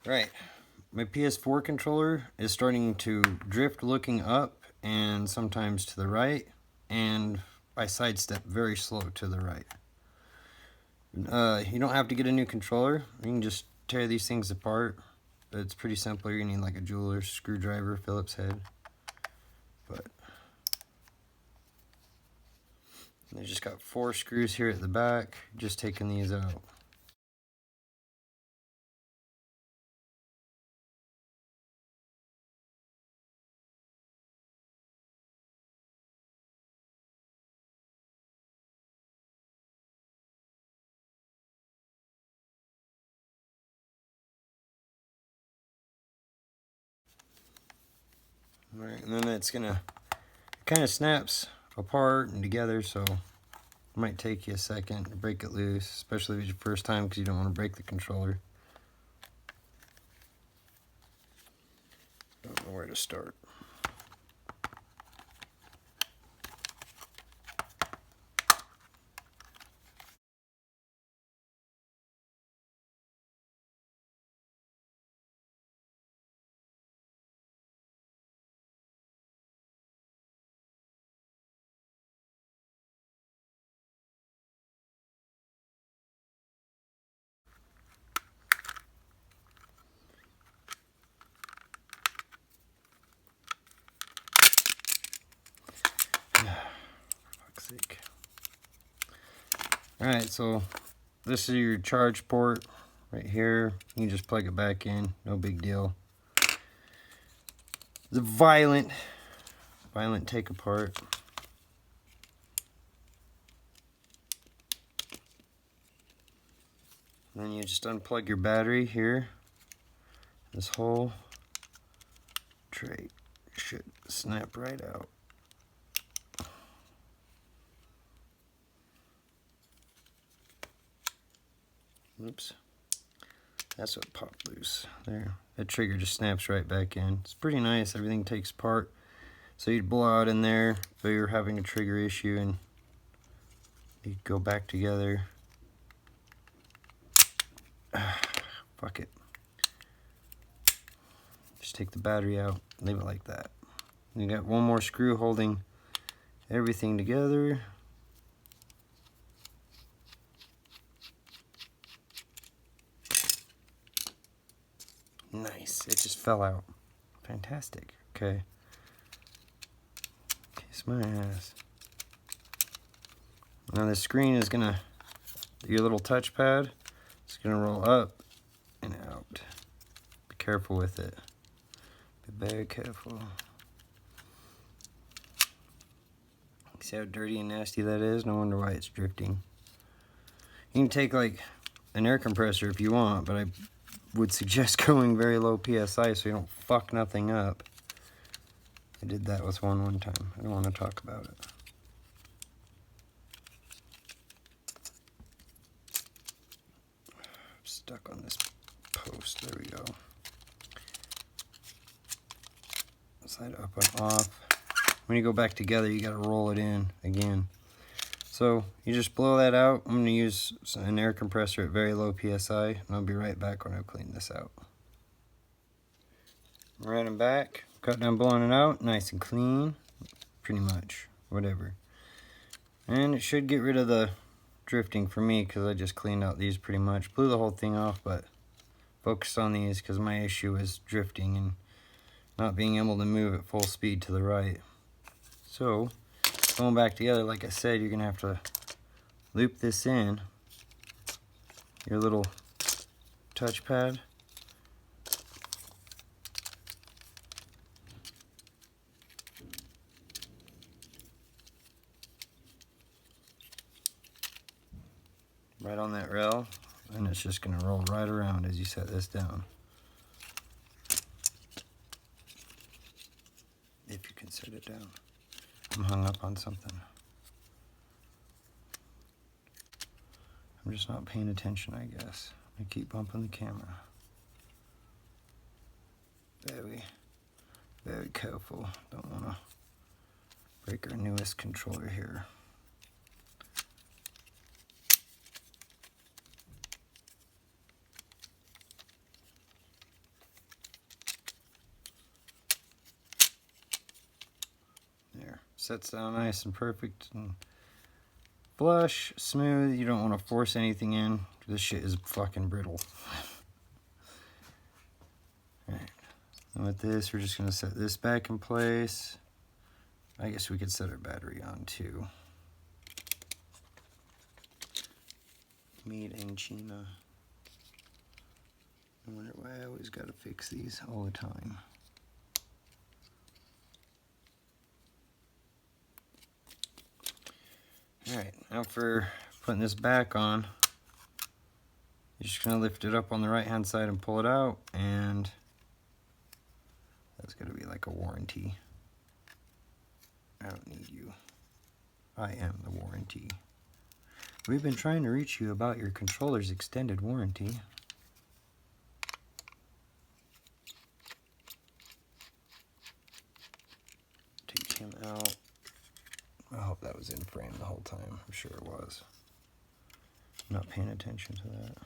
Right. My PS4 controller is starting to drift looking up and sometimes to the right, and I sidestep very slow to the right. You don't have to get a new controller. You can just tear these things apart. It's pretty simple. You need like a jeweler's screwdriver, Phillips head. But they just got 4 screws here at the back. Just taking these out. Alright, and then it's gonna, it kind of snaps apart and together, so it might take you a second to break it loose, especially if it's your first time because you don't want to break the controller. Don't know where to start. Fuck's sake. Alright, so this is your charge port right here. You can just plug it back in, no big deal. It's a violent take apart. And then you just unplug your battery here. This whole tray should snap right out. Oops. That's what popped loose there. That trigger just snaps right back in. It's pretty nice. Everything takes apart. So you'd blow out in there if you're having a trigger issue and you go back together. Fuck it. Just take the battery out, leave it like that. You got one more screw holding everything together. Nice, it just fell out. Fantastic. Okay. Kiss my ass. Now the screen is gonna, your little touchpad, it's gonna roll up and out. Be careful with it. Be very careful. See how dirty and nasty that is? No wonder why it's drifting. You can take like an air compressor if you want, but I would suggest going very low PSI so you don't fuck nothing up. I did that with one time. I don't want to talk about it. Stuck on this post. There we go. Side up and off. When you go back together, you got to roll it in again. So you just blow that out. I'm going to use an air compressor at very low PSI, and I'll be right back when I clean this out. Alright, I'm back. Got done blowing it out, nice and clean. Pretty much, whatever. And it should get rid of the drifting for me because I just cleaned out these pretty much. Blew the whole thing off, but focused on these because my issue is drifting and not being able to move at full speed to the right. So, going back together, like I said, you're going to have to loop this in, your little touchpad. Right on that rail, and it's just going to roll right around as you set this down. If you can set it down. I'm hung up on something. I'm just not paying attention, I guess. I keep bumping the camera. Very careful. Don't want to break our newest controller here. sets down nice and perfect and flush, smooth. You don't want to force anything in. This shit is fucking brittle. Alright. And with this, we're just going to set this back in place. I guess we could set our battery on too. Made in China. I wonder why I always gotta fix these all the time. Alright, now for putting this back on, you're just gonna lift it up on the right hand side and pull it out, and that's gonna be like a warranty. I don't need you. I am the warranty. We've been trying to reach you about your controller's extended warranty. Take him out. I hope that was in frame the whole time. I'm sure it was. I'm not paying attention to that.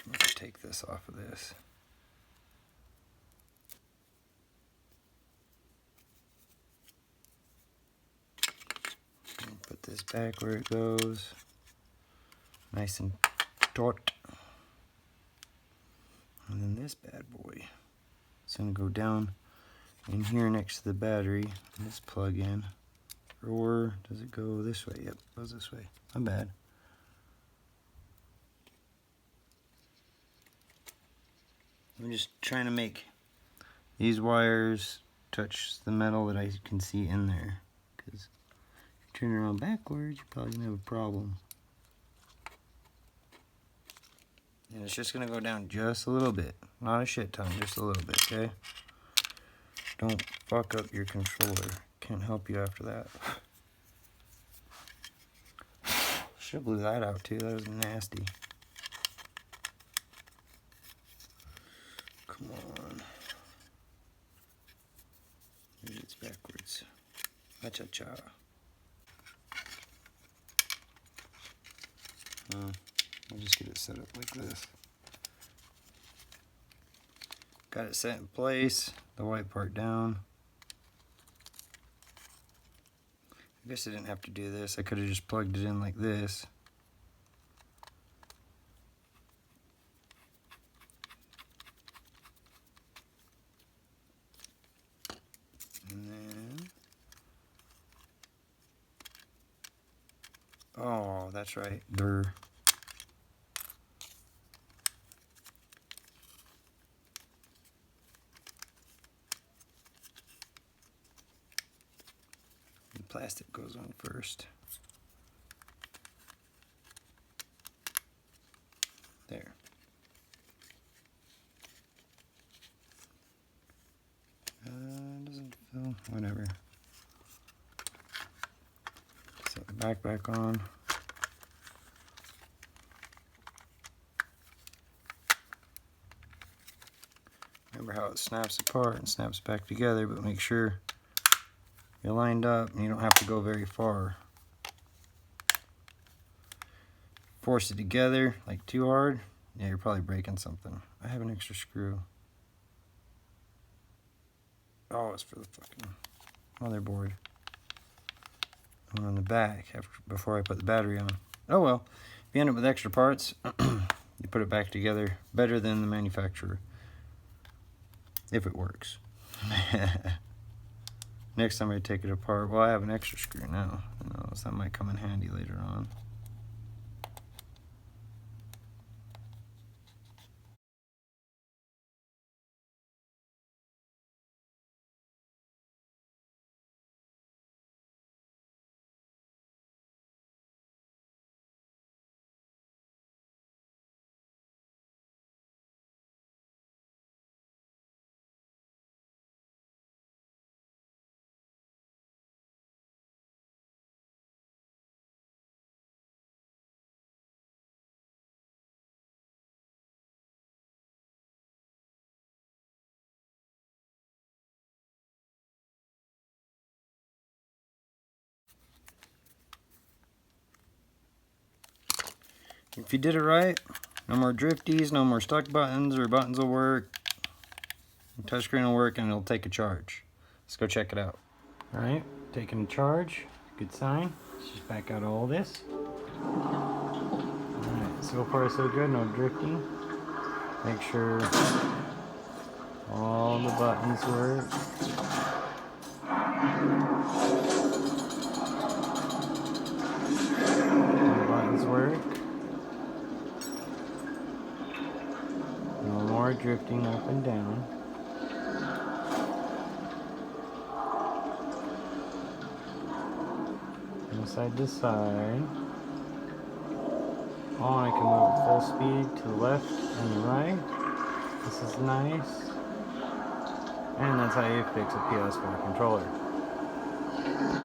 I'm gonna take this off of this. And put this back where it goes. Nice and taut. And then this bad boy. It's gonna go down in here next to the battery. And this plug in. Or does it go this way? Yep, it goes this way. I'm bad. I'm just trying to make these wires touch the metal that I can see in there. Because if you turn it around backwards, you're probably gonna have a problem. And it's just gonna go down just a little bit. Not a shit ton, just a little bit, okay? Don't fuck up your controller. Can't help you after that. Should've blew that out too, that was nasty. Come on. Maybe it's backwards. Cha-cha-cha. I'll just get it set up like this. Got it set in place, the white part down. I guess I didn't have to do this. I could have just plugged it in like this. And then, oh, that's right. Durr. The plastic goes on first. There. Doesn't feel, whatever. Set the back on. Remember how it snaps apart and snaps back together, but make sure you're lined up and you don't have to go very far. Force it together like too hard, yeah, you're probably breaking something. I have an extra screw. Oh, it's for the fucking motherboard. One on the back before I put the battery on. Oh well, if you end up with extra parts, you put it back together better than the manufacturer. If it works. Next time I take it apart, well, I have an extra screw now. So that might come in handy later on. If you did it right, no more drifties, no more stuck buttons, or buttons will work. Touchscreen will work and it'll take a charge. Let's go check it out. Alright, taking a charge. Good sign. Let's just back out all this. Alright, so far so good, no drifting. Make sure all the buttons work. All the buttons work. No more drifting up and down. From side to side. Oh, I can move at full speed to the left and the right. This is nice. And that's how you fix a PS4 controller.